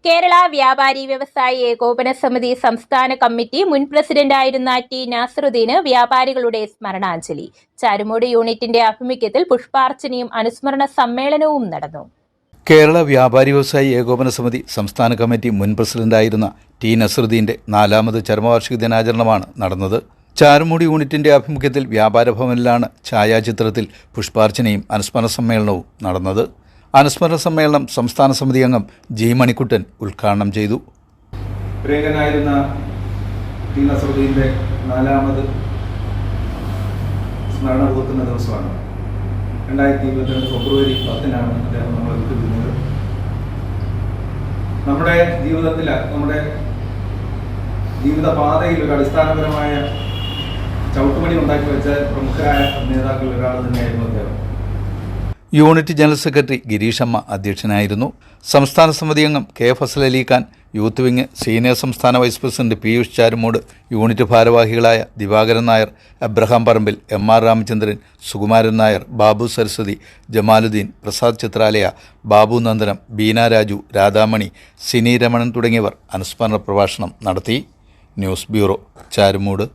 കേരള വ്യാപാരി വ്യവസായി ഏകോപന സമിതി സംസ്ഥാന കമ്മിറ്റി മുൻ പ്രസിഡന്റായിരുന്ന ടി നാസറുദ്ദീന് വ്യാപാരികളുടെ സ്മരണാഞ്ജലി. ചാരുമൂട് യൂണിറ്റിന്റെ ആഭിമുഖ്യത്തിൽ പുഷ്പാർച്ചനയും അനുസ്മരണ സമ്മേളനവും നടന്നു. കേരള വ്യാപാരി വ്യവസായി ഏകോപന സമിതി സംസ്ഥാന കമ്മിറ്റി മുൻ പ്രസിഡന്റായിരുന്ന ടി നാസറുദ്ദീന്റെ 4ാമത് ചരമവാർഷിക ദിനാചരണമാണ് നടന്നത്. ചാരുമൂട് യൂണിറ്റിന്റെ ആഭിമുഖ്യത്തിൽ വ്യാപാര ഭവനിലാണ് ഛായാചിത്രത്തിൽ പുഷ്പാർച്ചനയും അനുസ്മരണ സമ്മേളനവും നടന്നത്. അനുസ്മരണ സമ്മേളനം സംസ്ഥാന സമിതി അംഗം ജി മണിക്കുട്ടൻ ഉദ്ഘാടനം ചെയ്തു. പ്രിയങ്കനായിരുന്ന ടി നാസറുദ്ദീന്റെ 4ാമത് സ്മരണ ഓർക്കുന്ന ദിവസമാണ്. 2022 ഫെബ്രുവരി 10-നാണ് അദ്ദേഹം നമ്മളെ വിട്ടുപിരിഞ്ഞത്. നമ്മുടെ ജീവിതത്തിൽ, നമ്മുടെ ജീവിതപാതയിൽ ഒരു അടിസ്ഥാനപരമായ ചവിട്ടുപടി ഉണ്ടാക്കി വെച്ച പ്രമുഖരായ നേതാക്കളിൽ ഒരാൾ തന്നെയായിരുന്നു അദ്ദേഹം. യൂണിറ്റ് ജനറൽ സെക്രട്ടറി ഗിരീഷമ്മ അധ്യക്ഷനായിരുന്നു. സംസ്ഥാന സമിതി അംഗം K Fazal Ali Khan, youth wing senior സംസ്ഥാന vice president Piyush Charummood, unit ഭാരവാഹികളായ ദിവാകരൻ നായർ, അബ്രഹാം പറമ്പിൽ, MR രാമചന്ദ്രൻ, സുകുമാരൻ നായർ, ബാബു സരസ്വതി, ജമാലുദ്ദീൻ, പ്രസാദ് ചിത്രാലയ, ബാബു നന്ദനം, ബീന രാജു, രാധാമണി, സിനി രമണൻ തുടങ്ങിയവർ അനുസ്മരണ പ്രഭാഷണം നടത്തി. News bureau, Charummood.